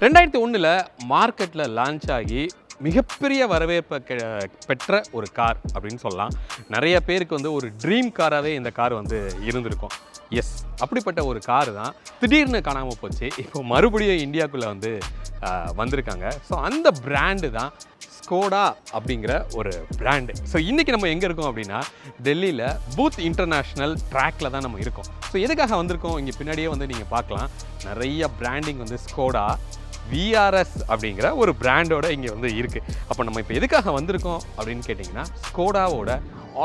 2001 மார்க்கெட்டில் லான்ச் ஆகி மிகப்பெரிய வரவேற்பை பெற்ற ஒரு கார் அப்படின்னு சொல்லலாம். நிறைய பேருக்கு வந்து ஒரு ட்ரீம் காராகவே இந்த கார் வந்து இருந்திருக்கும். எஸ், அப்படிப்பட்ட ஒரு கார் தான் திடீர்னு காணாமல் போச்சு. இப்போ மறுபடியும் இந்தியாவுக்குள்ளே வந்து வந்திருக்காங்க. ஸோ அந்த பிராண்டு தான் ஸ்கோடா அப்படிங்கிற ஒரு பிராண்டு. ஸோ இன்றைக்கி நம்ம எங்கே இருக்கோம் அப்படின்னா, டெல்லியில் பூத் இன்டர்நேஷ்னல் ட்ராக்கில் தான் நம்ம இருக்கோம். ஸோ எதுக்காக வந்திருக்கோம், இங்கே பின்னாடியே வந்து நீங்கள் பார்க்கலாம், நிறைய பிராண்டிங் வந்து ஸ்கோடா விஆர்எஸ் அப்படிங்கிற ஒரு பிராண்டோட இங்கே வந்து இருக்குது. அப்போ நம்ம இப்போ எதுக்காக வந்திருக்கோம் அப்படின்னு கேட்டிங்கன்னா, ஸ்கோடாவோட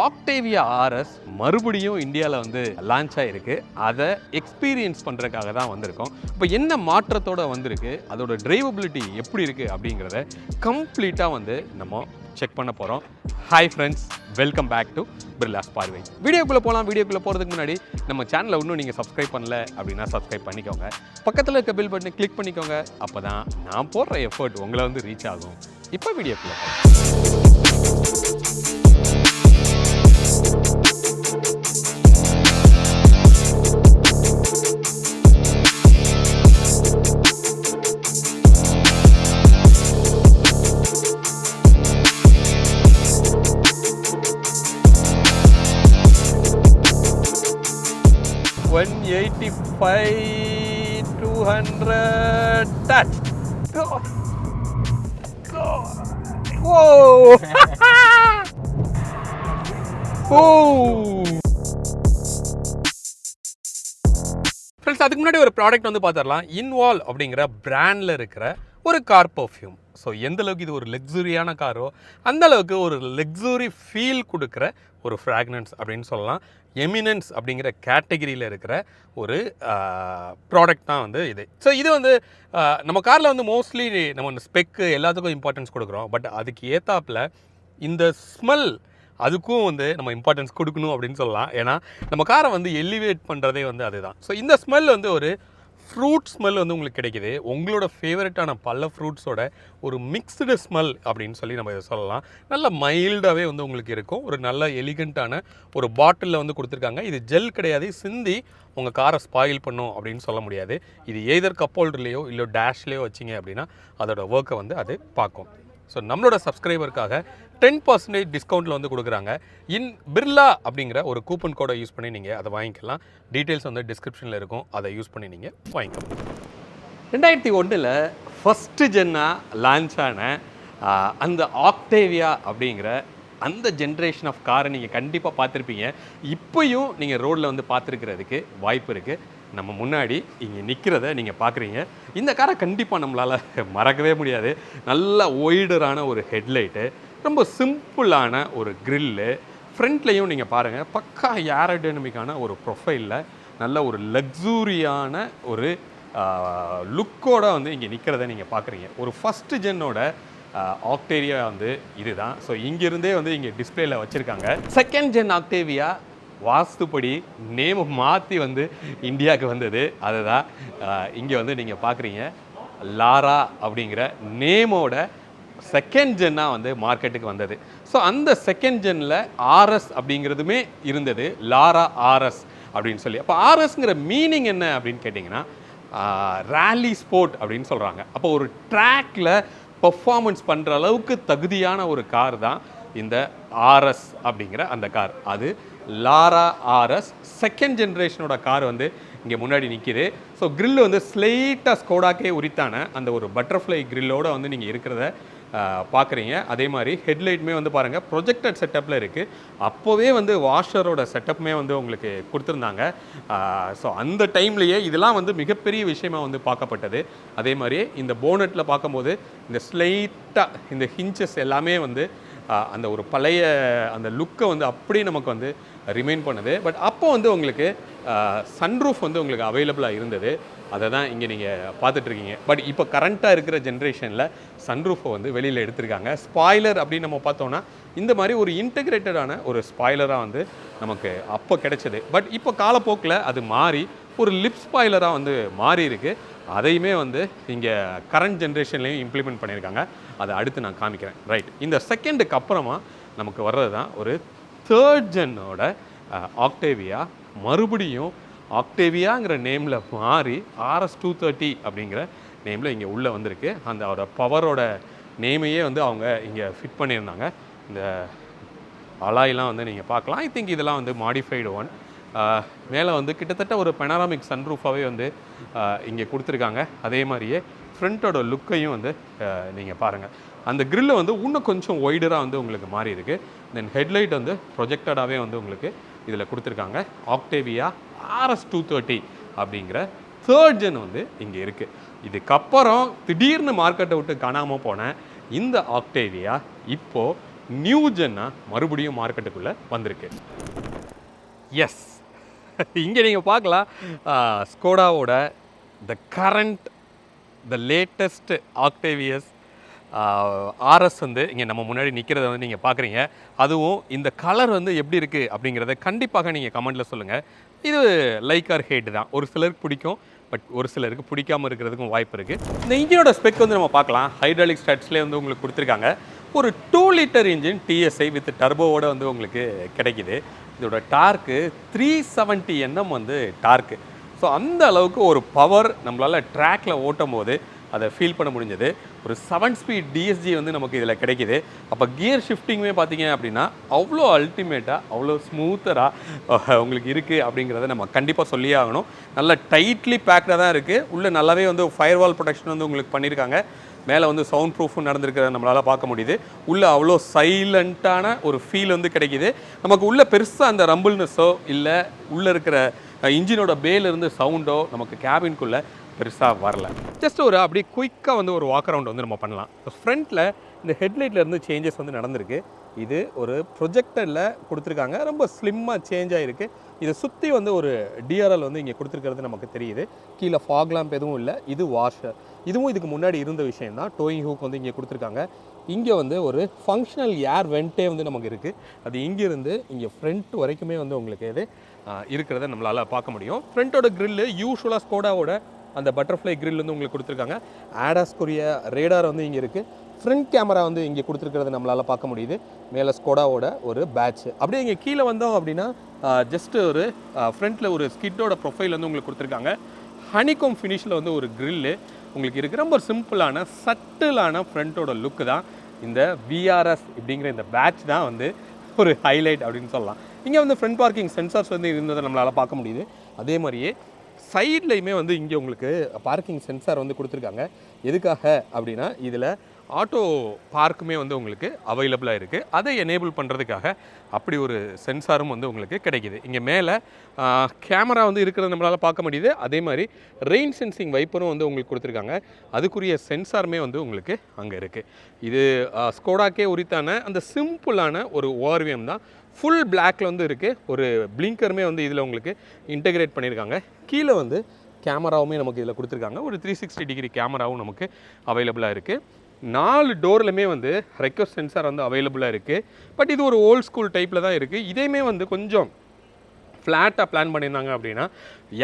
ஆக்டேவியா ஆர்எஸ் மறுபடியும் இந்தியாவில் வந்து லான்ச் ஆகிருக்கு. அதை எக்ஸ்பீரியன்ஸ் பண்ணுறதுக்காக தான் வந்திருக்கோம். இப்போ என்ன மாற்றத்தோடு வந்திருக்கு, அதோட டிரைவபிலிட்டி எப்படி இருக்குது அப்படிங்கிறத கம்ப்ளீட்டாக வந்து நம்ம செக் பண்ண போகிறோம். Hi friends, welcome back to Birlas Parvai. வீடியோக்குள்ளே போகலாம். வீடியோக்குள்ளே போகிறதுக்கு முன்னாடி நம்ம சேனலை இன்னும் நீங்கள் சப்ஸ்கிரைப் பண்ணல அப்படின்னா சப்ஸ்கிரைப் பண்ணிக்கோங்க. பக்கத்தில் இருக்க பெல் பட்டனை கிளிக் பண்ணிக்கோங்க. அப்போ தான் நான் போடுற எஃபர்ட் உங்களை வந்து ரீச் ஆகும். இப்போ வீடியோக்குள்ளே போகலாம். $185, $200. Touch. Go. Go. Whoa. Friends, அதுக்கு முன்னாடி ஒரு ப்ராடக்ட் வந்து பார்த்துடலாம். இன்வால் அப்படிங்கிற பிராண்டில் இருக்கிற ஒரு கார் பர்ஃப்யூம். ஸோ எந்தளவுக்கு இது ஒரு லக்ஸுரியான காரோ அந்த அளவுக்கு ஒரு லக்ஸுரி ஃபீல் கொடுக்குற ஒரு ஃப்ராக்னன்ஸ் அப்படின்னு சொல்லலாம். எமினன்ஸ் அப்படிங்கிற கேட்டகிரியில் இருக்கிற ஒரு ப்ராடக்ட் தான் வந்து இது. ஸோ இது வந்து நம்ம காரில் வந்து மோஸ்ட்லி நம்ம ஸ்பெக்கு எல்லாத்துக்கும் இம்பார்ட்டன்ஸ் கொடுக்குறோம். பட் அதுக்கு ஏத்தாப்பில் இந்த ஸ்மெல் அதுக்கும் வந்து நம்ம இம்பார்ட்டன்ஸ் கொடுக்கணும் அப்படின்னு சொல்லலாம். ஏன்னா நம்ம காரை வந்து எலிவேட் பண்ணுறதே வந்து அதுதான். ஸோ இந்த ஸ்மெல் வந்து ஒரு ஃப்ரூட் ஸ்மெல் வந்து உங்களுக்கு கிடைக்குது. உங்களோட ஃபேவரட்டான பல ஃப்ரூட்ஸோட ஒரு மிக்ஸ்டு ஸ்மெல் அப்படின்னு சொல்லி நம்ம இதை சொல்லலாம். நல்ல மைல்டாகவே வந்து உங்களுக்கு இருக்கும். ஒரு நல்ல எலிகண்ட்டான ஒரு பாட்டிலில் வந்து கொடுத்துருக்காங்க. இது ஜெல் கிடையாது, சிந்தி உங்கள் காரை ஸ்பாயில் பண்ணும் அப்படின்னு சொல்ல முடியாது. இது எய்தர் கப் ஹோல்டர்லேயோ இல்லை டேஷ்லேயோ வச்சிங்க அப்படின்னா அதோட ஒர்க்கை வந்து அது பார்க்கும். ஸோ நம்மளோட சப்ஸ்கிரைபருக்காக 10% டிஸ்கவுண்ட்டில் வந்து கொடுக்குறாங்க. இன் பிர்லா அப்படிங்கிற ஒரு கூப்பன் கோடை யூஸ் பண்ணி நீங்கள் அதை வாங்கிக்கலாம். டீட்டெயில்ஸ் வந்து டிஸ்கிரிப்ஷனில் இருக்கும். அதை யூஸ் பண்ணி நீங்கள் வாங்கிக்கலாம். 2001 ஃபஸ்ட்டு ஜென்னாக லான்ச் ஆன அந்த ஆக்டேவியா அப்படிங்கிற அந்த ஜென்ரேஷன் ஆஃப் காரை நீங்கள் கண்டிப்பாக பார்த்துருப்பீங்க. இப்போயும் நீங்கள் ரோடில் வந்து பார்த்துருக்கிறதுக்கு வாய்ப்பு இருக்குது. நம்ம முன்னாடி இங்கே நிற்கிறத நீங்கள் பார்க்குறீங்க. இந்த காரை கண்டிப்பாக நம்மளால் மறக்கவே முடியாது. நல்ல ஒய்டரான ஒரு ஹெட்லைட்டு, ரொம்ப சிம்பிளான ஒரு க்ரில்லு, ஃப்ரண்ட்லேயும் நீங்கள் பாருங்கள் பக்கா ஏரோடைனமிக்கான ஒரு ப்ரொஃபைலில் நல்ல ஒரு லக்ஸூரியான ஒரு லுக்கோடு வந்து இங்கே நிற்கிறத நீங்கள் பார்க்குறீங்க. ஒரு ஃபஸ்ட்டு ஜென்னோட ஆக்டேவியா வந்து இதுதான். ஸோ இங்கேருந்தே வந்து இங்கே டிஸ்பிளேயில் வச்சுருக்காங்க. செகண்ட் ஜென் ஆக்டேவியா வாஸ்துப்படி நேமை மாற்றி வந்து இந்தியாவுக்கு வந்தது. அதுதான் இங்கே வந்து நீங்கள் பார்க்குறீங்க. லாரா அப்படிங்கிற நேமோட செகண்ட் ஜென்னாக வந்து மார்க்கெட்டுக்கு வந்தது. ஸோ அந்த செகண்ட் ஜென்னில் ஆர்எஸ் அப்படிங்கிறதுமே இருந்தது, லாரா ஆர்எஸ் அப்படின்னு சொல்லி. அப்போ ஆர்எஸ்ங்கிற மீனிங் என்ன அப்படின்னு கேட்டிங்கன்னா, ரேலி ஸ்போர்ட் அப்படின்னு சொல்கிறாங்க. அப்போ ஒரு ட்ராக்கில் பர்ஃபார்மன்ஸ் பண்ணுற அளவுக்கு தகுதியான ஒரு கார் தான் இந்த ஆர்எஸ் அப்படிங்கிற அந்த கார். அது லாரா ஆர்எஸ் செகண்ட் ஜென்ரேஷனோட கார் வந்து இங்கே முன்னாடி நிற்கிது. ஸோ க்ரில் வந்து ஸ்லைட்டாக ஸ்கோடாக்கே உரித்தான அந்த ஒரு பட்டர்ஃப்ளை க்ரில்லோடு வந்து நீங்கள் இருக்கிறத பார்க்குறீங்க. அதே மாதிரி ஹெட்லைட்டுமே வந்து பாருங்கள் ப்ரொஜெக்டட் செட்டப்பில் இருக்குது. அப்போவே வந்து வாஷரோட செட்டப்புமே வந்து உங்களுக்கு கொடுத்துருந்தாங்க. ஸோ அந்த டைம்லேயே இதெல்லாம் வந்து மிகப்பெரிய விஷயமாக வந்து பார்க்கப்பட்டது. அதே மாதிரி இந்த போனட்டில் பார்க்கும்போது இந்த ஸ்லைட்டாக இந்த ஹிஞ்சஸ் எல்லாமே வந்து அந்த ஒரு பழைய அந்த லுக்கை வந்து அப்படியே நமக்கு வந்து ரிமைன் பண்ணுது. பட் அப்போ வந்து உங்களுக்கு சன்ரூஃப் வந்து உங்களுக்கு அவைலபிளாக இருந்தது. அதை தான் இங்கே நீங்கள் பார்த்துட்ருக்கீங்க. பட் இப்போ கரண்ட்டாக இருக்கிற ஜென்ரேஷனில் சன்ரூஃபை வந்து வெளியில் எடுத்திருக்காங்க. ஸ்பாய்லர் அப்படின்னு நம்ம பார்த்தோன்னா இந்த மாதிரி ஒரு இன்டெகிரேட்டடான ஒரு ஸ்பாய்லராக வந்து நமக்கு அப்போ கிடைச்சது. பட் இப்போ காலப்போக்கில் அது மாறி ஒரு லிப் ஸ்பாய்லராக வந்து மாறி இருக்குது. அதையுமே வந்து இங்கே கரண்ட் ஜென்ரேஷன்லேயும் இம்ப்ளிமெண்ட் பண்ணியிருக்காங்க. அதை அடுத்து நான் காமிக்கிறேன். ரைட், இந்த செகண்டுக்கு அப்புறமா நமக்கு வர்றது தான் ஒரு தேர்ட் ஜென்னோட ஆக்டேவியா. மறுபடியும் ஆக்டேவியாங்கிற நேமில் மாறி RS 230 அப்படிங்கிற நேமில் இங்கே உள்ளே வந்திருக்கு. அந்த அவரோட பவரோட நேமையே வந்து அவங்க இங்கே ஃபிட் பண்ணியிருந்தாங்க. இந்த அலாய்லாம் வந்து நீங்கள் பார்க்கலாம். ஐ திங்க் இதெல்லாம் வந்து மாடிஃபைடு ஒன். மேலே வந்து கிட்டத்தட்ட ஒரு பெனாராமிக் சன்ரூஃபாகவே வந்து இங்கே கொடுத்துருக்காங்க. அதே மாதிரியே ஃப்ரண்ட்டோட லுக்கையும் வந்து நீங்கள் பாருங்கள். அந்த கிரில்லை வந்து இன்னும் கொஞ்சம் ஒய்டராக வந்து உங்களுக்கு மாறி இருக்குது. தென் ஹெட்லைட் வந்து ப்ரொஜெக்டடாகவே வந்து உங்களுக்கு இதில் கொடுத்துருக்காங்க. ஆக்டேவியா RS 230 அப்படிங்கிற 3rd gen வந்து இங்கே இருக்குது. இதுக்கப்புறம் திடீர்னு மார்க்கெட்டை விட்டு காணாமல் போன இந்த ஆக்டேவியா இப்போது நியூ ஜென்னாக மறுபடியும் மார்க்கெட்டுக்குள்ளே வந்திருக்கு. எஸ், இங்கே நீங்கள் பார்க்கலாம் ஸ்கோடாவோட த லேட்டஸ்ட் ஆக்டேவியஸ் RS வந்து இங்கே நம்ம முன்னாடி நிற்கிறத வந்து நீங்கள் பார்க்குறீங்க. அதுவும் இந்த கலர் வந்து எப்படி இருக்குது அப்படிங்கிறத கண்டிப்பாக நீங்கள் கமெண்ட்டில் சொல்லுங்கள். இது லைக் ஆர் ஹேட் தான். ஒரு சிலருக்கு பிடிக்கும், பட் ஒரு சிலருக்கு பிடிக்காமல் இருக்கிறதுக்கும் வாய்ப்பு இருக்குது. இந்த இன்ஜினோட ஸ்பெக் வந்து நம்ம பார்க்கலாம். ஹைட்ராலிக் ஸ்டாட்ஸ்லேயே வந்து உங்களுக்கு கொடுத்துருக்காங்க. ஒரு 2 லிட்டர் இன்ஜின் TSI வித் டர்போவோட வந்து உங்களுக்கு கிடைக்குது. இதோட டார்க்கு 370 Nm வந்து டார்க்கு. ஸோ அந்த அளவுக்கு ஒரு பவர் நம்மளால் ட்ராக்கில் ஓட்டும் போது அதை ஃபீல் பண்ண முடிஞ்சது. ஒரு 7 ஸ்பீட் DSG வந்து நமக்கு இதில் கிடைக்கிது. அப்போ கியர் ஷிஃப்டிங்குமே பார்த்தீங்க அப்படின்னா அவ்வளோ அல்டிமேட்டாக அவ்வளோ ஸ்மூத்தராக உங்களுக்கு இருக்குது அப்படிங்கிறத நம்ம கண்டிப்பாக சொல்லியே ஆகணும். நல்லா டைட்லி பேக்டாக தான் இருக்குது. உள்ளே நல்லாவே வந்து ஃபயர்வால் ப்ரொடெக்ஷன் வந்து உங்களுக்கு பண்ணியிருக்காங்க. மேலே வந்து சவுண்ட் ப்ரூஃபும் நடந்திருக்கிறத நம்மளால் பார்க்க முடியுது. உள்ளே அவ்வளோ சைலண்ட்டான ஒரு ஃபீல் வந்து கிடைக்கிது. நமக்கு உள்ளே பெருசாக அந்த ரம்பிள்னஸோ இல்லை உள்ளே இருக்கிற இன்ஜினோட பேலேருந்து சவுண்டோ நமக்கு கேபின்குள்ளே பெருசாக வரல. ஜஸ்ட் ஒரு அப்படியே குயிக்காக வந்து ஒரு வாக் அரவுண்ட் வந்து நம்ம பண்ணலாம். ஃப்ரண்ட்டில் இந்த ஹெட்லைட்லேருந்து சேஞ்சஸ் வந்து நடந்திருக்கு. இது ஒரு ப்ரொஜெக்டரில் கொடுத்துருக்காங்க. ரொம்ப ஸ்லிம்மாக சேஞ்ச் ஆகிருக்கு. இதை சுற்றி வந்து ஒரு DRL வந்து இங்கே கொடுத்துருக்கிறது நமக்கு தெரியுது. கீழே ஃபாக் லேம்ப் எதுவும் இல்லை. இது வாஷர். இதுவும் இதுக்கு முன்னாடி இருந்த விஷயம் தான். டோயிங் ஹூக் வந்து இங்கே கொடுத்துருக்காங்க. இங்கே வந்து ஒரு ஃபங்க்ஷனல் ஏர் வென்ட்டே வந்து நமக்கு இருக்குது. அது இங்கேருந்து இங்கே ஃப்ரண்ட் வரைக்குமே வந்து உங்களுக்கு இது இருக்கிறத நம்மளால் பார்க்க முடியும். ஃப்ரண்ட்டோட க்ரில்லு யூஸ்வலாக ஸ்கோடாவோட அந்த பட்டர்ஃப்ளை கிரில் வந்து உங்களுக்கு கொடுத்துருக்காங்க. ஆடாஸ்குரிய ரேடார் வந்து இங்கே இருக்குது. ஃப்ரண்ட் கேமரா வந்து இங்கே கொடுத்துருக்கிறது நம்மளால் பார்க்க முடியுது. மேலே ஸ்கோடாவோட ஒரு பேட்ச். அப்படியே இங்கே கீழே வந்தோம் அப்படின்னா ஜஸ்ட்டு ஒரு ஃப்ரண்ட்டில் ஒரு ஸ்கிட்டோட ப்ரொஃபைல் வந்து உங்களுக்கு கொடுத்துருக்காங்க. ஹனிகோம் ஃபினிஷில் வந்து ஒரு கிரில்லு உங்களுக்கு இருக்குது. ரொம்ப சிம்பிளான சட்டிலான ஃப்ரண்ட்டோட லுக்கு தான் இந்த VRS இப்படிங்கிற இந்த பேட்ச் தான் வந்து ஒரு ஹைலைட் அப்படின்னு சொல்லலாம். இங்கே வந்து ஃப்ரண்ட் பார்க்கிங் சென்சார்ஸ் வந்து இருந்ததை நம்மளால் பார்க்க முடியுது. அதே மாதிரியே சைட்லையுமே வந்து இங்கே உங்களுக்கு பார்க்கிங் சென்சார் வந்து கொடுத்துருக்காங்க. எதுக்காக அப்படின்னா இதில் ஆட்டோ பார்க்குமே வந்து உங்களுக்கு அவைலபிளாக இருக்குது. அதை எனேபிள் பண்ணுறதுக்காக அப்படி ஒரு சென்சாரும் வந்து உங்களுக்கு கிடைக்கிது. இங்கே மேலே கேமரா வந்து இருக்கிறத நம்மளால் பார்க்க முடியுது. அதே மாதிரி ரெயின் சென்சிங் வைப்பரும் வந்து உங்களுக்கு கொடுத்துருக்காங்க. அதுக்குரிய சென்சாருமே வந்து உங்களுக்கு அங்கே இருக்குது. இது ஸ்கோடாக்கே உரித்தான அந்த சிம்பிளான ஒரு ஓஆர்விஎம் தான். ஃபுல் பிளாக்ல வந்து இருக்குது. ஒரு பிளிங்கருமே வந்து இதில் உங்களுக்கு இன்டெகிரேட் பண்ணியிருக்காங்க. கீழே வந்து கேமராவுமே நமக்கு இதில் கொடுத்துருக்காங்க. ஒரு 360 டிகிரி கேமராவும் நமக்கு அவைலபிளாக இருக்குது. 4 டோர்லையுமே வந்து ரெக்வஸ்ட் சென்சார் வந்து அவைலபிளாக இருக்குது. பட் இது ஒரு ஓல்ட் ஸ்கூல் டைப்பில் தான் இருக்குது. இதையுமே வந்து கொஞ்சம் ஃப்ளாட்டாக பிளான் பண்ணியிருந்தாங்க அப்படின்னா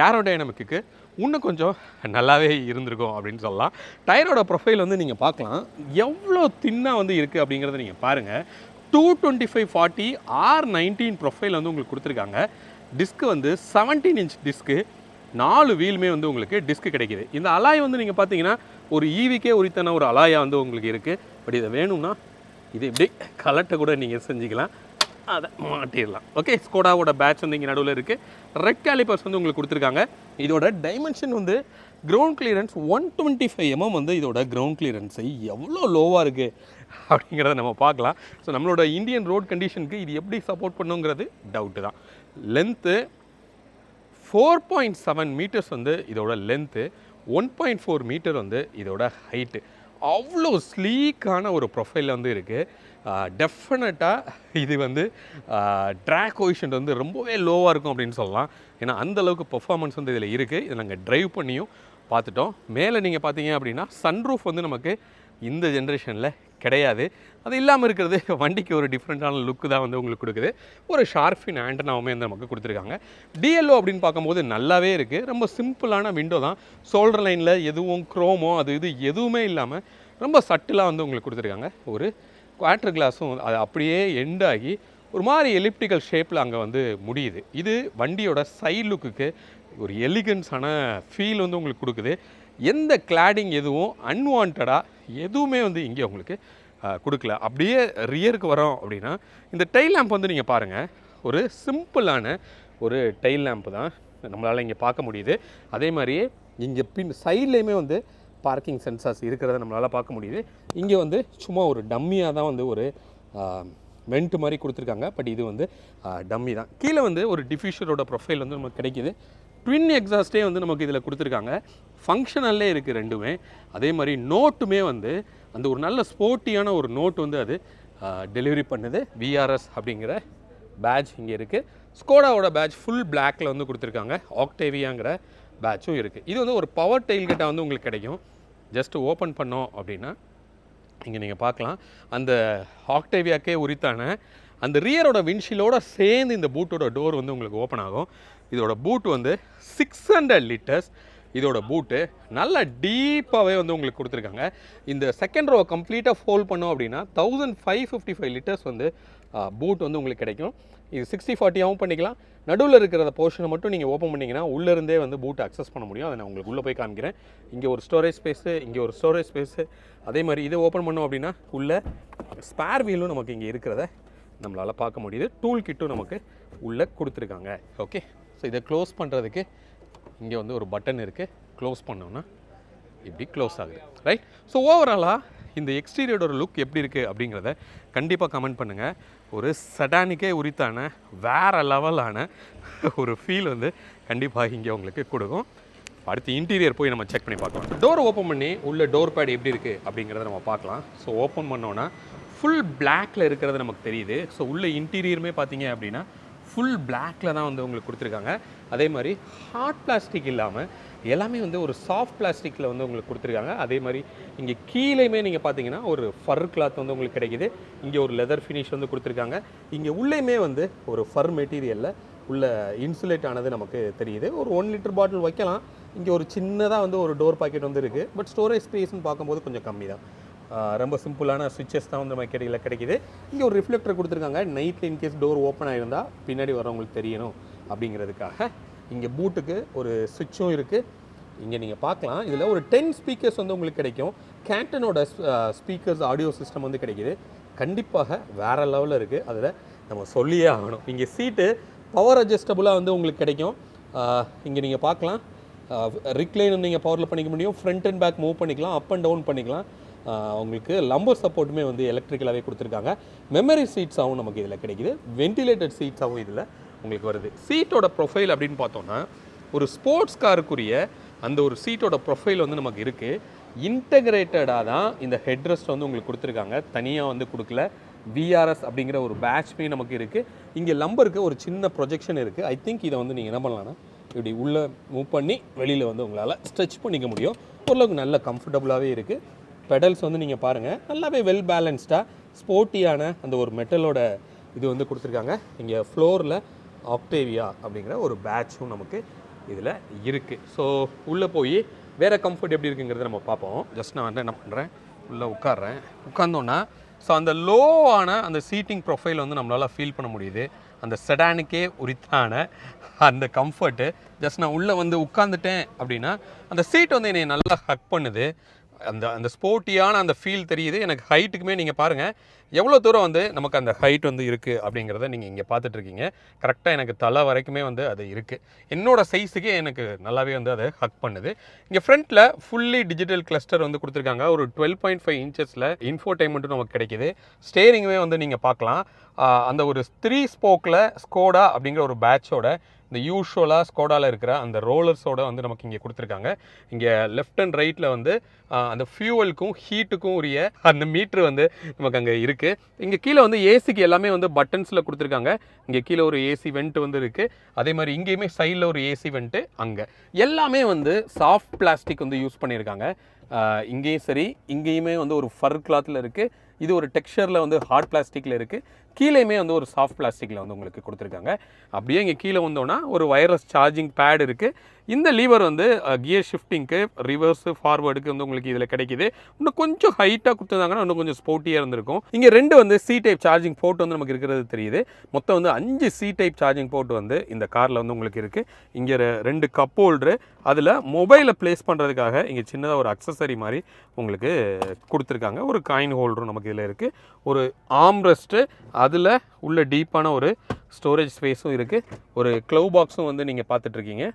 ஏரோடைனமிக்கு இன்னும் கொஞ்சம் நல்லாவே இருந்திருக்கும் அப்படின்னு சொல்லலாம். டயரோட ப்ரொஃபைல் வந்து நீங்கள் பார்க்கலாம். எவ்வளோ தின்னாக வந்து இருக்குது அப்படிங்கிறத நீங்கள் பாருங்கள். 225/40 R19 ப்ரொஃபைல் வந்து உங்களுக்கு கொடுத்துருக்காங்க. டிஸ்க்கு வந்து 17 இன்ச் டிஸ்க்கு. 4 வீலுமே வந்து உங்களுக்கு டிஸ்க்கு கிடைக்கிது. இந்த அலாய் வந்து நீங்கள் பார்த்தீங்கன்னா ஒரு ஈவிக்கே உரித்தான ஒரு அலாயாக வந்து உங்களுக்கு இருக்குது. பட் இதை வேணும்னா இது இப்படி கலட்டை கூட நீங்கள் செஞ்சுக்கலாம். அதை மாட்டிடலாம். ஓகே, ஸ்கோடாவோட பேட்ச் வந்து இங்கே நடுவில் இருக்குது. ரெட் கேலிப்பர்ஸ் வந்து உங்களுக்கு கொடுத்துருக்காங்க. இதோட டைமென்ஷன் வந்து கிரவுண்ட் கிளியரன்ஸ் 125 mm வந்து இதோட கிரவுண்ட் கிளியரன்ஸை எவ்வளோ லோவாக இருக்குது அப்படிங்கிறத நம்ம பார்க்கலாம். ஸோ நம்மளோட இந்தியன் ரோட் கண்டிஷனுக்கு இது எப்படி சப்போர்ட் பண்ணுங்கிறது டவுட்டு தான். லென்த்து 4.7 மீட்டர்ஸ் வந்து இதோட லென்த்து, 1.4 மீட்டர் வந்து இதோட ஹைட்டு. அவ்வளோ ஸ்லீக்கான ஒரு ப்ரொஃபைலில் வந்து இருக்குது. டெஃபினட்டாக இது வந்து ட்ராக் கோஎஃபிஷியன்ட் வந்து ரொம்பவே லோவாக இருக்கும் அப்படின்னு சொல்லலாம். ஏன்னா அந்தளவுக்கு பெர்ஃபார்மன்ஸ் வந்து இதில் இருக்குது. இதை நாங்கள் ட்ரைவ் பண்ணியும் பார்த்துட்டோம். மேலே நீங்கள் பார்த்தீங்க அப்படின்னா சன்ரூஃப் வந்து நமக்கு இந்த ஜென்ரேஷனில் கிடையாது. அது இல்லாமல் இருக்கிறது வண்டிக்கு ஒரு டிஃப்ரெண்ட்டான லுக்கு தான் வந்து உங்களுக்கு கொடுக்குது. ஒரு ஷார்ஃபின் ஆண்டனாவுமே வந்து நமக்கு கொடுத்துருக்காங்க. DLO அப்படின்னு பார்க்கும்போது நல்லாவே இருக்குது. ரொம்ப சிம்பிளான விண்டோ தான். ஷோல்டர் லைனில் எதுவும் க்ரோமோ அது இது எதுவுமே இல்லாமல் ரொம்ப சட்டிலாக வந்து உங்களுக்கு கொடுத்துருக்காங்க. ஒரு குவார்ட்டர் கிளாஸும் அது அப்படியே எண்டாகி ஒரு மாதிரி எலிப்டிக்கல் ஷேப்பில் அங்கே வந்து முடியுது. இது வண்டியோட சைட் லுக்குக்கு ஒரு எலிகன்ஸான ஃபீல் வந்து உங்களுக்கு கொடுக்குது. எந்த கிளாடிங் எதுவும் அன்வான்டாக எதுவுமே வந்து இங்கே உங்களுக்கு கொடுக்கல. அப்படியே ரியருக்கு வரோம் அப்படின்னா இந்த டெயில் லேம்ப் வந்து நீங்கள் பாருங்கள், ஒரு சிம்பிளான ஒரு டெயில் லேம்ப் தான் நம்மளால் இங்கே பார்க்க முடியுது. அதே மாதிரியே இங்கே சைட்லேயுமே வந்து பார்க்கிங் சென்சார்ஸ் இருக்கிறத நம்மளால் பார்க்க முடியுது. இங்கே வந்து சும்மா ஒரு டம்மியாக தான் வந்து ஒரு வெண்ட் மாதிரி கொடுத்துருக்காங்க. பட் இது வந்து டம்மி தான். கீழே வந்து ஒரு டிஃப்யூஷரோட ப்ரொஃபைல் வந்து நமக்கு கிடைக்கிது. ட்வின் எக்ஸாஸ்டே வந்து நமக்கு இதில் கொடுத்துருக்காங்க. ஃபங்க்ஷனல்லே இருக்குது ரெண்டுமே. அதே மாதிரி நோட்டுமே வந்து அந்த ஒரு நல்ல ஸ்போர்ட்டியான ஒரு நோட் வந்து அது டெலிவரி பண்ணுது. விஆர்எஸ் அப்படிங்கிற பேட்ச் இங்கே இருக்குது. ஸ்கோடாவோட பேட்ச் ஃபுல் பிளாக்கில் வந்து கொடுத்துருக்காங்க. ஆக்டேவியாங்கிற பேட்சும் இருக்குது. இது வந்து ஒரு பவர் டெயில்கேட்டாக வந்து உங்களுக்கு கிடைக்கும். ஜஸ்ட்டு ஓப்பன் பண்ணோம் அப்படின்னா இங்கே நீங்கள் பார்க்கலாம், அந்த ஆக்டேவியாக்கே உரித்தான அந்த ரியரோட விண்ட்ஷீலோட சேர்ந்து இந்த பூட்டோட டோர் வந்து உங்களுக்கு ஓப்பன் ஆகும். இதோட பூட் வந்து 600 லிட்டர்ஸ். இதோட பூட்டு நல்லா டீப்பாகவே வந்து உங்களுக்கு கொடுத்துருக்காங்க. இந்த செகண்ட் ரோ கம்ப்ளீட்டாக ஃபோல்ட் பண்ணோம் அப்படின்னா 1555 லிட்டர்ஸ் வந்து பூட் வந்து உங்களுக்கு கிடைக்கும். இது 60-40ஆகவும் பண்ணிக்கலாம். நடுவில் இருக்கிற போர்ஷனை மட்டும் நீங்கள் ஓப்பன் பண்ணிங்கன்னா உள்ளேருந்தே வந்து பூட்டை அக்சஸ் பண்ண முடியும். அதை நான் உங்களுக்கு உள்ளே போய் காமிக்கிறேன். இங்கே ஒரு ஸ்டோரேஜ் ஸ்பேஸு, இங்கே ஒரு ஸ்டோரேஜ் ஸ்பேஸு. அதே மாதிரி இதை ஓப்பன் பண்ணோம் அப்படின்னா உள்ளே ஸ்பேர் வீலும் நமக்கு இங்கே இருக்கிறத நம்மளால் பார்க்க முடியுது. டூல் கிட்டும் நமக்கு உள்ளே கொடுத்துருக்காங்க. ஓகே, ஸோ இதை க்ளோஸ் பண்ணுறதுக்கு இங்கே வந்து ஒரு பட்டன் இருக்குது. க்ளோஸ் பண்ணோன்னா இப்படி க்ளோஸ் ஆகுது, ரைட்? ஸோ ஓவராலாக இந்த எக்ஸ்டீரியரோட லுக் எப்படி இருக்குது அப்படிங்கிறத கண்டிப்பாக கமெண்ட் பண்ணுங்கள். ஒரு செடானிக்கே உரித்தான வேறு லெவலான ஒரு ஃபீல் வந்து கண்டிப்பாக இங்கே உங்களுக்கு கொடுக்கும். அடுத்து இன்டீரியர் போய் நம்ம செக் பண்ணி பார்க்கலாம். டோர் ஓப்பன் பண்ணி உள்ள டோர் பேட் எப்படி இருக்குது அப்படிங்கிறத நம்ம பார்க்கலாம். ஸோ ஓப்பன் பண்ணோன்னா ஃபுல் பிளாக்ல இருக்கிறது நமக்கு தெரியுது. ஸோ உள்ள இன்டீரியருமே பார்த்தீங்க அப்படின்னா ஃபுல் பிளாக்ல தான் வந்து உங்களுக்கு கொடுத்துருக்காங்க. அதே மாதிரி ஹார்ட் பிளாஸ்டிக் இல்லாமல் எல்லாமே வந்து ஒரு சாஃப்ட் பிளாஸ்டிக்கில் வந்து உங்களுக்கு கொடுத்துருக்காங்க. அதே மாதிரி இங்கே கீழேயுமே நீங்கள் பார்த்தீங்கன்னா ஒரு ஃபர் கிளாத் வந்து உங்களுக்கு கிடைக்கிது. இங்கே ஒரு லெதர் ஃபினிஷ் வந்து கொடுத்துருக்காங்க. இங்கே உள்ளேயுமே வந்து ஒரு ஃபர் மெட்டீரியலில் உள்ள இன்சுலேட் ஆனது நமக்கு தெரியுது. ஒரு 1 லிட்டர் பாட்டில் வைக்கலாம். இங்கே ஒரு சின்னதாக வந்து ஒரு டோர் பாக்கெட் வந்து இருக்குது. பட் ஸ்டோரேஜ் ஸ்பேஸ்ன்னு பார்க்கும்போது கொஞ்சம் கம்மி தான். ரொம்ப சிம்பிளான சுவிட்சஸ் தான் வந்து நம்ம கிடைக்குது. இங்கே ஒரு ரிஃப்ளெக்டர் கொடுத்துருக்காங்க. நைட்டில் இன்கேஸ் டோர் ஓப்பன் ஆகிருந்தால் பின்னாடி வரவங்களுக்கு தெரியணும் அப்படிங்கிறதுக்காக. இங்கே பூட்டுக்கு ஒரு சுவிட்சும் இருக்குது. இங்கே நீங்கள் பார்க்கலாம், இதில் ஒரு 10 ஸ்பீக்கர்ஸ் வந்து உங்களுக்கு கிடைக்கும். கேண்டனோட ஸ்பீக்கர்ஸ் ஆடியோ சிஸ்டம் வந்து கிடைக்கிது. கண்டிப்பாக வேறு லெவலில் இருக்குது. அதில் நம்ம சொல்லியே ஆகணும். இங்கே சீட்டு பவர் அட்ஜஸ்டபுளாக வந்து உங்களுக்கு கிடைக்கும். இங்கே நீங்கள் பார்க்கலாம், ரிக்ளைனும் நீங்கள் பவரில் பண்ணிக்க முடியும். ஃப்ரண்ட் அண்ட் பேக் மூவ் பண்ணிக்கலாம், அப் அண்ட் டவுன் பண்ணிக்கலாம். உங்களுக்கு லம்பர் சப்போர்ட்டுமே வந்து எலக்ட்ரிக்கலாகவே கொடுத்துருக்காங்க. மெமரி சீட்ஸாகவும் நமக்கு இதில் கிடைக்குது. வென்டிலேட்டட் சீட்ஸாகவும் இதில் உங்களுக்கு வருது. சீட்டோட ப்ரொஃபைல் அப்படின்னு பார்த்தோன்னா ஒரு ஸ்போர்ட்ஸ் காருக்குரிய அந்த ஒரு சீட்டோட ப்ரொஃபைல் வந்து நமக்கு இருக்குது. இன்டகிரேட்டடாக தான் இந்த ஹெட்ரெஸ்ட் வந்து உங்களுக்கு கொடுத்துருக்காங்க. தனியாக வந்து கொடுக்கல. விஆர்எஸ் அப்படிங்கிற ஒரு பேட்ச்மே நமக்கு இருக்குது. இங்கே லம்பருக்கு ஒரு சின்ன ப்ரொஜெக்ஷன் இருக்குது. ஐ திங்க் இதை வந்து நீங்கள் என்ன பண்ணலான்னா இப்படி உள்ளே மூவ் பண்ணி வெளியில் வந்து உங்களால் ஸ்ட்ரெச் பண்ணிக்க முடியும். ஓரளவுக்கு நல்ல கம்ஃபர்டபுளாகவே இருக்குது. பெடல்ஸ் வந்து நீங்கள் பாருங்கள், நல்லாவே வெல் பேலன்ஸ்டாக ஸ்போர்ட்டியான அந்த ஒரு மெட்டலோட இது வந்து கொடுத்துருக்காங்க. இங்கே ஃப்ளோரில் ஆக்டேவியா அப்படிங்கிற ஒரு பேட்சும் நமக்கு இதில் இருக்குது. ஸோ உள்ளே போய் வேறு கம்ஃபர்ட் எப்படி இருக்குங்கிறத நம்ம பார்ப்போம். ஜஸ்ட் நான் வந்து என்ன பண்ணுறேன், உள்ளே உட்கார்ந்தோன்னா ஸோ அந்த லோவான அந்த சீட்டிங் ப்ரொஃபைல் வந்து நம்மளால் ஃபீல் பண்ண முடியுது. அந்த செடானுக்கே உரித்தான அந்த கம்ஃபர்ட்டு. ஜஸ்ட் நான் உள்ளே வந்து உட்காந்துட்டேன் அப்படின்னா அந்த சீட் வந்து என்னை நல்லா ஹக் பண்ணுது. அந்த ஸ்போர்ட்டியான அந்த ஃபீல் தெரியுது. எனக்கு ஹைட்டுக்குமே நீங்கள் பாருங்கள் எவ்வளோ தூரம் வந்து நமக்கு அந்த ஹைட் வந்து இருக்குது அப்படிங்கிறத நீங்கள் இங்கே பார்த்துட்ருக்கீங்க. கரெக்டாக எனக்கு தலை வரைக்குமே வந்து அது இருக்குது. என்னோடய சைஸுக்கே எனக்கு நல்லாவே வந்து அதை ஹக் பண்ணுது. இங்கே ஃப்ரண்ட்டில் ஃபுல்லி டிஜிட்டல் கிளஸ்டர் வந்து கொடுத்துருக்காங்க. ஒரு 12.5 இன்ச்சஸில் இன்ஃபோடைன்மெண்ட்டும் நமக்கு கிடைக்கிது. ஸ்டேரிங்குமே வந்து நீங்கள் பார்க்கலாம். அந்த ஒரு 3 ஸ்போக்கில் ஸ்கோடா அப்படிங்கிற ஒரு பேட்சோட இந்த யூஷுவலாக ஸ்கோடாவில் இருக்கிற அந்த ரோலர்ஸோடு வந்து நமக்கு இங்கே கொடுத்துருக்காங்க. இங்கே லெஃப்ட் அண்ட் ரைட்டில் வந்து அந்த ஃபியூவலுக்கும் ஹீட்டுக்கும் உரிய அந்த மீட்ரு வந்து நமக்கு அங்கே இருக்குது. இங்கே கீழே வந்து ஏசிக்கு எல்லாமே வந்து பட்டன்ஸில் கொடுத்துருக்காங்க. இங்கே கீழே ஒரு ஏசி வெண்ட் வந்து இருக்குது. அதே மாதிரி இங்கேயுமே சைடில் ஒரு ஏசி வெண்ட்டு. அங்கே எல்லாமே வந்து சாஃப்ட் பிளாஸ்டிக் வந்து யூஸ் பண்ணியிருக்காங்க. இங்கேயும் சரி, இங்கேயுமே வந்து ஒரு ஃபர் கிளாத்தில் இருக்குது. இது ஒரு டெக்ஸ்சரில் வந்து ஹார்ட் பிளாஸ்டிக்கில் இருக்குது. கீழேயுமே வந்து ஒரு சாஃப்ட் பிளாஸ்டிக்கில் வந்து உங்களுக்கு கொடுத்துருக்காங்க. அப்படியே இங்கே கீழே வந்தோன்னா ஒரு வயர்லெஸ் சார்ஜிங் பேட் இருக்குது. இந்த லீவர் வந்து கியர் ஷிஃப்டிங்க்கு, ரிவர்ஸு, ஃபார்வேர்டுக்கு வந்து உங்களுக்கு இதில் கிடைக்கிது. இன்னும் கொஞ்சம் ஹைட்டாக கொடுத்துருந்தாங்கன்னா இன்னும் கொஞ்சம் ஸ்போர்ட்டியாக இருந்திருக்கும். இங்கே 2 வந்து சி டைப் சார்ஜிங் போர்ட் வந்து நமக்கு இருக்கிறது தெரியுது. மொத்தம் வந்து 5 சி டைப் சார்ஜிங் போர்ட் வந்து இந்த காரில் வந்து உங்களுக்கு இருக்குது. இங்கே 2 கப் ஹோல்டரு, அதில் மொபைலை ப்ளேஸ் பண்ணுறதுக்காக இங்கே சின்னதாக ஒரு அக்சசரி மாதிரி உங்களுக்கு கொடுத்துருக்காங்க. ஒரு காயின் ஹோல்டரும் நமக்கு இதில் இருக்குது. ஒரு ஆம்ரெஸ்ட்டு, அதில் உள்ள டீப்பான ஒரு ஸ்டோரேஜ் ஸ்பேஸும் இருக்குது. ஒரு க்ளவ் பாக்ஸும் வந்து நீங்கள் பார்த்துட்ருக்கீங்க.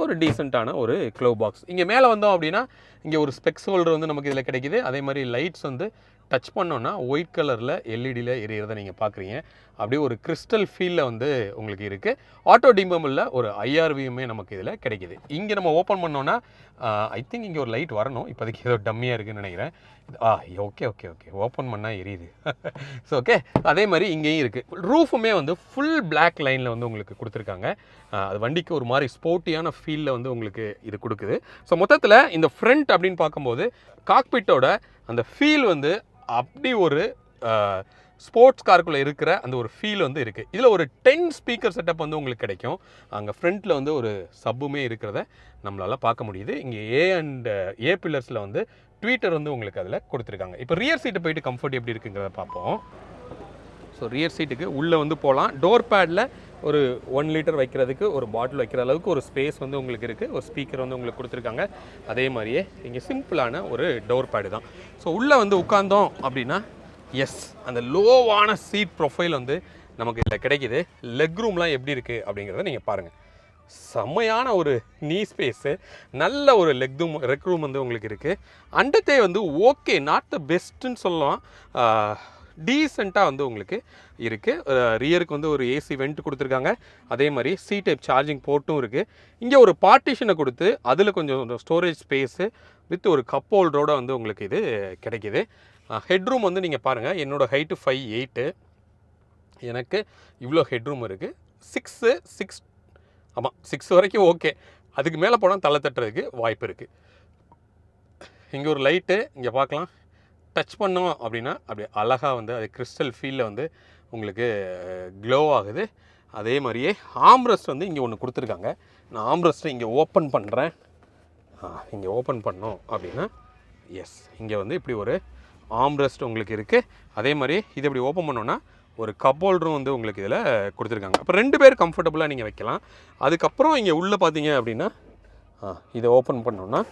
ஒரு டீசெண்டான ஒரு க்ளவ் பாக்ஸ். இங்கே மேலே வந்தோம் அப்படின்னா இங்கே ஒரு ஸ்பெக்ஸ் ஹோல்டர் வந்து நமக்கு இதில் கிடைக்கிது. அதே மாதிரி லைட்ஸ் வந்து டச் பண்ணோன்னா ஒயிட் கலரில் எல்இடியில் எரியறதை நீங்கள் பார்க்குறீங்க. அப்படியே ஒரு கிறிஸ்டல் ஃபீலில் வந்து உங்களுக்கு இருக்குது. ஆட்டோ டிம்பமில் ஒரு ஐஆர்வியுமே நமக்கு இதில் கிடைக்கிது. இங்கே நம்ம ஓப்பன் பண்ணோன்னா ஐ திங்க் இங்கே ஒரு லைட் வரணும். இப்போதைக்கு ஏதோ டம்மியாக இருக்குதுன்னு நினைக்கிறேன். ஓகே ஓகே ஓகே ஓப்பன் பண்ணால் எரியுது. ஸோ ஓகே, அதே மாதிரி இங்கேயும் இருக்குது. ரூஃபுமே வந்து ஃபுல் பிளாக் லைனில் வந்து உங்களுக்கு கொடுத்துருக்காங்க. அது வண்டிக்கு ஒரு மாதிரி ஸ்போர்ட்டியான ஃபீலில் வந்து உங்களுக்கு இது கொடுக்குது. ஸோ மொத்தத்தில் இந்த ஃப்ரண்ட் அப்படின்னு பார்க்கும்போது காக்பிட்டோட அந்த ஃபீல் வந்து அப்படி ஒரு ஸ்போர்ட்ஸ் காருக்குள்ளே இருக்கிற அந்த ஒரு ஃபீல் வந்து இருக்குது. இதில் ஒரு 10 ஸ்பீக்கர் செட்டப் வந்து உங்களுக்கு கிடைக்கும். அங்கே ஃப்ரண்ட்டில் வந்து ஒரு சப்புமே இருக்கிறத நம்மளால் பார்க்க முடியுது. இங்கே ஏ பில்லர்ஸில் வந்து ட்வீட்டர் வந்து உங்களுக்கு அதில் கொடுத்துருக்காங்க. இப்போ ரியர் சீட்டை போயிட்டு கம்ஃபர்ட் எப்படி இருக்குங்கிறத பார்ப்போம். ஸோ ரியர் சீட்டுக்கு உள்ளே வந்து போகலாம். டோர் பேடில் ஒரு 1 லிட்டர் வைக்கிறதுக்கு ஒரு பாட்டில் வைக்கிற அளவுக்கு ஒரு ஸ்பேஸ் வந்து உங்களுக்கு இருக்குது. ஒரு ஸ்பீக்கர் வந்து உங்களுக்கு கொடுத்துருக்காங்க. அதே மாதிரியே இங்கே சிம்பிளான ஒரு டோர் பேடு தான். ஸோ உள்ளே வந்து உட்காந்தோம் அப்படின்னா எஸ், அந்த லோவான சீட் ப்ரொஃபைல் வந்து நமக்கு இதில் கிடைக்கிது. லெக் ரூம்லாம் எப்படி இருக்குது அப்படிங்கிறத நீங்கள் பாருங்கள். செம்மையான ஒரு நீ ஸ்பேஸு, நல்ல ஒரு ரெக் ரூம் வந்து உங்களுக்கு இருக்குது. அண்டர்டே வந்து ஓகே, நாட் த பெஸ்ட்டுன்னு சொல்லலாம், டீசெண்டாக வந்து உங்களுக்கு இருக்குது. ரியருக்கு வந்து ஒரு ஏசி வெண்ட் கொடுத்துருக்காங்க. அதே மாதிரி சி டைப் சார்ஜிங் போர்ட்டும் இருக்குது. இங்கே ஒரு பார்ட்டிஷனை கொடுத்து அதில் கொஞ்சம் ஸ்டோரேஜ் ஸ்பேஸு வித் ஒரு கப் ஹோல்டரோட வந்து உங்களுக்கு இது கிடைக்கிது. ஹெட்ரூம் வந்து நீங்கள் பாருங்கள், என்னோடய ஹைட்டு 5'8", எனக்கு இவ்வளோ ஹெட்ரூம் இருக்குது. 6 ஆமாம் 6 வரைக்கும் ஓகே. அதுக்கு மேலே போனால் தலை தட்டுறதுக்கு வாய்ப்பு இருக்குது. இங்கே ஒரு லைட்டு இங்கே பார்க்கலாம். டச் பண்ணோம் அப்படின்னா அப்படியே அழகாக வந்து அது கிறிஸ்டல் ஃபீலில் வந்து உங்களுக்கு க்ளோ ஆகுது. அதே மாதிரியே ஆம்ரெஸ்ட் வந்து இங்கே ஒன்று கொடுத்துருக்காங்க. நான் ஆம்ரெஸ்ட்டை இங்கே ஓப்பன் பண்ணுறேன். இங்கே ஓப்பன் பண்ணோம் அப்படின்னா எஸ், இங்கே வந்து இப்படி ஒரு ஆம்ரெஸ்ட் உங்களுக்கு இருக்குது. அதே மாதிரி இதை இப்படி ஓப்பன் பண்ணோன்னா ஒரு கப் ஹோல்டரும் வந்து உங்களுக்கு இதில் கொடுத்துருக்காங்க. அப்போ 2 பேர் கம்ஃபர்டபுளாக நீங்கள் வைக்கலாம். அதுக்கப்புறம் இங்கே உள்ளே பார்த்தீங்க அப்படின்னா இதை ஓப்பன் பண்ணோன்னா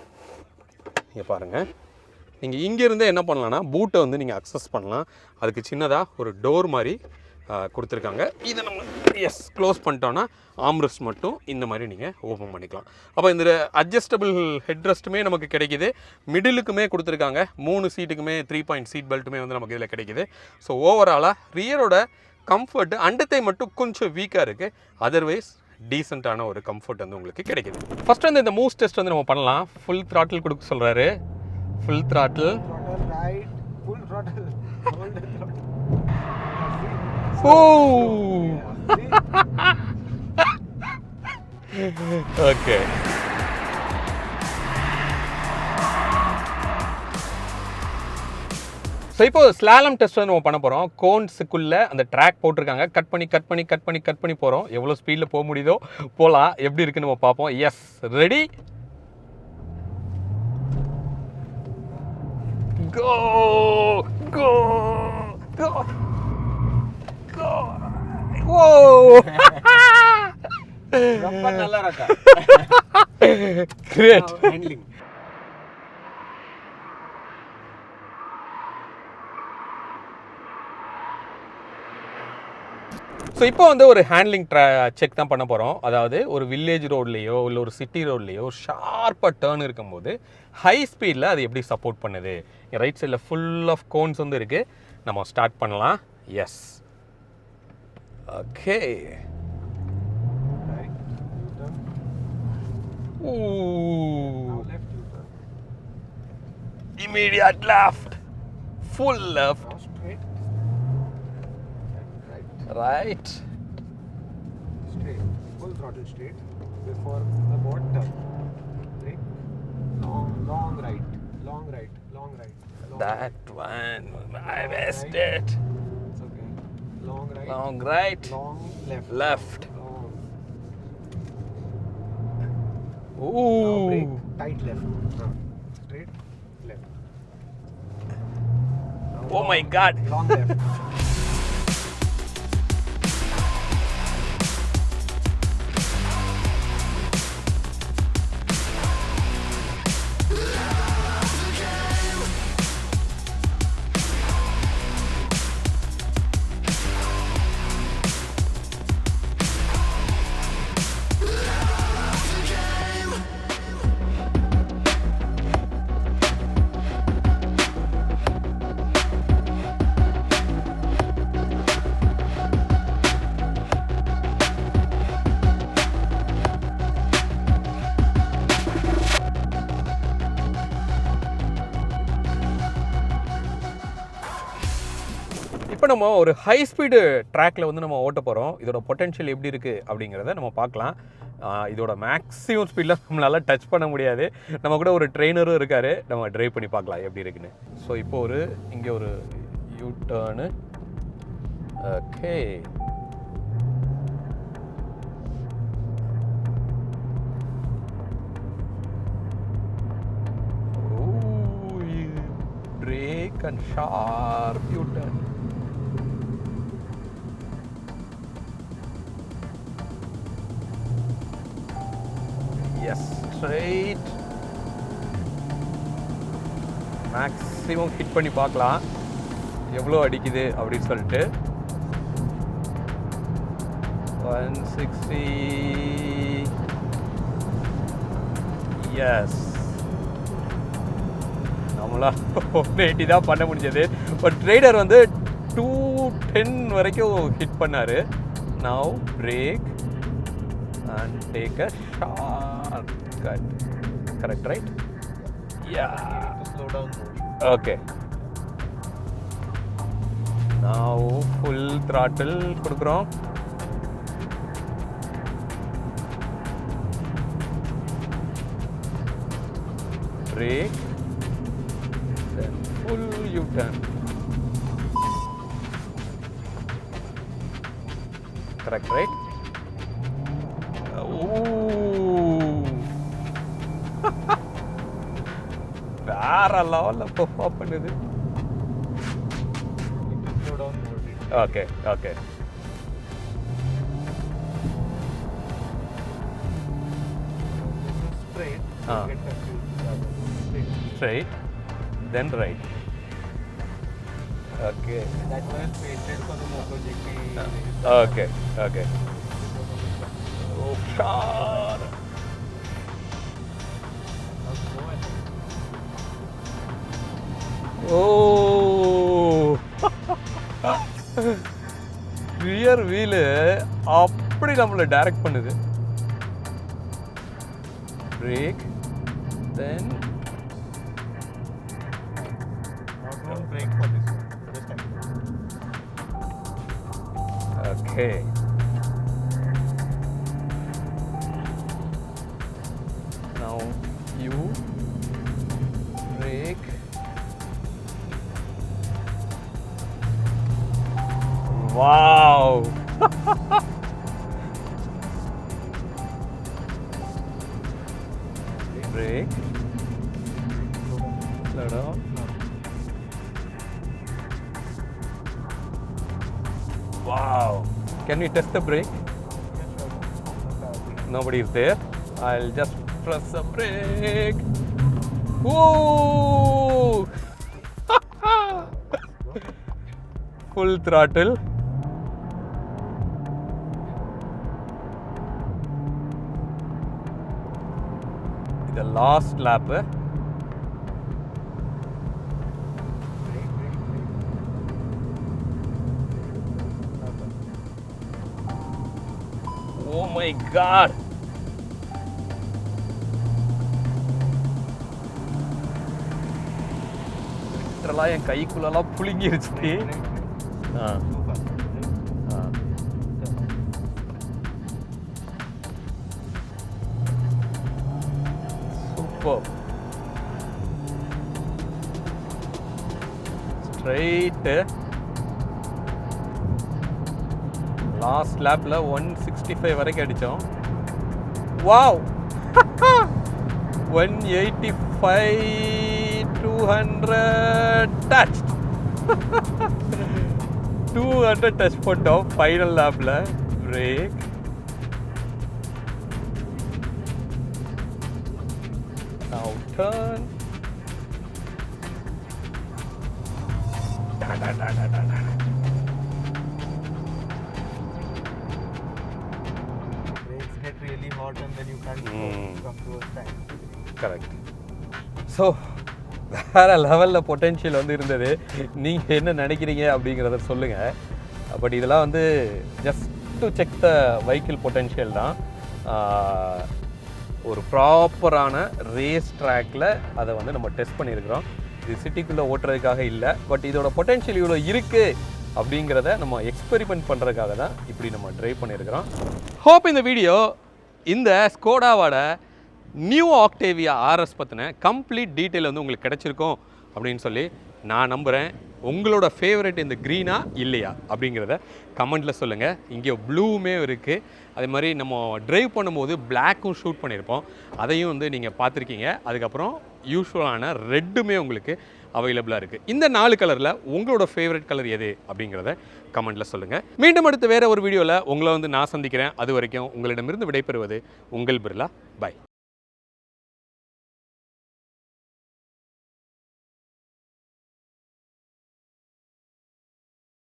இங்கே பாருங்கள், நீங்கள் இங்கேருந்தே என்ன பண்ணலான்னா பூட்டை வந்து நீங்கள் அக்சஸ் பண்ணலாம். அதுக்கு சின்னதாக ஒரு டோர் மாதிரி கொடுத்துருக்காங்க. இதை நம்ம எஸ் க்ளோஸ் பண்ணிட்டோன்னா ஆம்ரெஸ்ட் மட்டும் இந்த மாதிரி நீங்கள் ஓப்பன் பண்ணிக்கலாம். அப்போ இந்த அட்ஜஸ்டபிள் ஹெட் ரெஸ்ட்டுமே நமக்கு கிடைக்கிது. மிடிலுக்குமே கொடுத்துருக்காங்க. 3 சீட்டுக்குமே 3 பாயிண்ட் சீட் பெல்ட்டுமே வந்து நமக்கு இதில் கிடைக்கிது. ஸோ ஓவராலாக ரியரோட கம்ஃபர்ட் அண்டத்தை மட்டும் கொஞ்சம் வீக்காக இருக்குது. அதர்வைஸ் டீசெண்டான ஒரு கம்ஃபர்ட் வந்து உங்களுக்கு கிடைக்கிது. ஃபஸ்ட்டு வந்து இந்த மூவ்ஸ் டெஸ்ட் வந்து நம்ம பண்ணலாம். ஃபுல் த்ராட்டில் கொடுக்க சொல்கிறாரு. Full throttle okay. ஸோ இப்போ ஸ்லாலம் டெஸ்ட் வந்து நம்ம பண்ண போகிறோம். கோன்ஸுக்குள்ளே அந்த ட்ராக் போட்டிருக்காங்க. கட் பண்ணி போகிறோம். எவ்வளோ ஸ்பீடில் போக முடியுதோ போகலாம். எப்படி இருக்குன்னு நம்ம பார்ப்போம். எஸ், ரெடி, கோ கோ கோ கோ. ஓ, ரொம்ப நல்லா இருக்கா. Great handling. ஸோ இப்போ வந்து ஒரு ஹேண்ட்லிங் செக் தான் பண்ண போகிறோம். அதாவது ஒரு வில்லேஜ் ரோட்லேயோ இல்லை ஒரு சிட்டி ரோட்லேயோ ஷார்ப்பாக டேர்ன் இருக்கும்போது ஹை ஸ்பீடில் அது எப்படி சப்போர்ட் பண்ணுது. ரைட் சைடில் ஃபுல் ஆஃப் கோன்ஸ் வந்து இருக்குது. நம்ம ஸ்டார்ட் பண்ணலாம். Yes, okay. Immediate left, full left. Right. Straight. Full throttle straight. Before the bottom. Brake. Long right. Long right. That one. I missed it. It's okay. long right, Long right. long left. Left. Long. Now Ooh. brake, tight left. Straight, left. Now Oh my God. Long left. இப்போ நம்ம ஒரு high speed ட்ராக்ல வந்து நம்ம ஓட்ட போகிறோம். இதோட potential எப்படி இருக்குது அப்படிங்கிறத நம்ம பார்க்கலாம். இதோட மேக்ஸிமம் ஸ்பீடில் நம்மளால் டச் பண்ண முடியாது. நம்ம கூட ஒரு ட்ரெயினரும் இருக்கார். நம்ம ட்ரைவ் பண்ணி பார்க்கலாம் எப்படி இருக்குன்னு. ஸோ இப்போ இங்கே ஒரு you turn. Okay, brake and sharp U-turn. Yes, straight. Maximum hit பண்ணி பார்க்கலாம் எவ்வளோ அடிக்குது அப்படின்னு சொல்லிட்டு. 160. எஸ், நம்மளால் 180 தான் பண்ண முடிஞ்சது. பட் ட்ரைடர் வந்து 210 வரைக்கும் ஹிட் பண்ணார். Now break and take a shortcut. Correct, right? Yeah. To slow down more. Okay. Now full throttle கொடுக்குறோம். Brake. Then full U-turn. Correct, right? வேற லெவலில் பெர்ஃபார்ம் பண்ணுது. Slow down more. Okay okay. Straight. Ah. Get confused. Straight, then right. Okay. That was painted for the MotoGP. Okay. Okay. Oh, sure. Oh. Rear wheel அப்படி நம்மளை direct பண்ணுது. Break, then Don't brake for this one. Just like that. Okay. Now you brake. Wow. Brake. Slow down. Wow. Can we test the brake? Nobody is there. I'll just press the brake. Whoa! Full throttle. The last lap. Oh my God! லிட்டரலாக என் கைக்குள்ளெல்லாம் புழுங்கிருச்சு. ஆ ஆ super. Straight last லேப்பில் 165 வரைக்கும் அடித்தோம். Wow 185 200 touch 200 touch போட்டோம் ஃபைனல் லேப்பில். Brake now turn Brakes get really hot and then you can't come to a stand. Correct. So வேறு லெவலில் பொட்டென்ஷியல் வந்து இருந்தது. நீங்கள் என்ன நினைக்கிறீங்க அப்படிங்கிறத சொல்லுங்கள். பட் இதெல்லாம் வந்து just to check the vehicle potential தான். ஒரு ப்ராப்பரான ரேஸ் ட்ராக்கில் அதை வந்து நம்ம டெஸ்ட் பண்ணியிருக்கிறோம். இது சிட்டிக்குள்ளே ஓட்டுறதுக்காக இல்லை, பட் இதோட பொட்டென்ஷியல் இவ்வளோ இருக்குது அப்படிங்கிறத நம்ம எக்ஸ்பெரிமெண்ட் பண்ணுறதுக்காக தான் இப்படி நம்ம ட்ரைவ் பண்ணியிருக்கிறோம். ஹோப் இந்த வீடியோ இந்த ஸ்கோடாவோட நியூ ஆக்டேவியா ஆர்எஸ் பற்றின கம்ப்ளீட் டீட்டெயில் வந்து உங்களுக்கு கிடச்சிருக்கும் அப்படின்னு சொல்லி நான் நம்புகிறேன். உங்களோட ஃபேவரட் இந்த க்ரீனா இல்லையா அப்படிங்கிறத கமெண்ட்டில் சொல்லுங்கள். இங்கே ப்ளூவுமே இருக்குது. அதே மாதிரி நம்ம ட்ரைவ் பண்ணும்போது பிளாக்கும் ஷூட் பண்ணியிருப்போம், அதையும் வந்து நீங்கள் பார்த்துருக்கீங்க. அதுக்கப்புறம் யூஸ்வலான ரெட்டுமே உங்களுக்கு அவைலபிளாக இருக்குது. இந்த 4 கலரில் உங்களோட ஃபேவரட் கலர் எது அப்படிங்கிறத கமெண்ட்டில் சொல்லுங்கள். மீண்டும் அடுத்து வேறு ஒரு வீடியோவில் உங்களை வந்து நான் சந்திக்கிறேன். அது வரைக்கும் உங்களிடமிருந்து விடைபெறுவது உங்கள் பிர்லா. பை.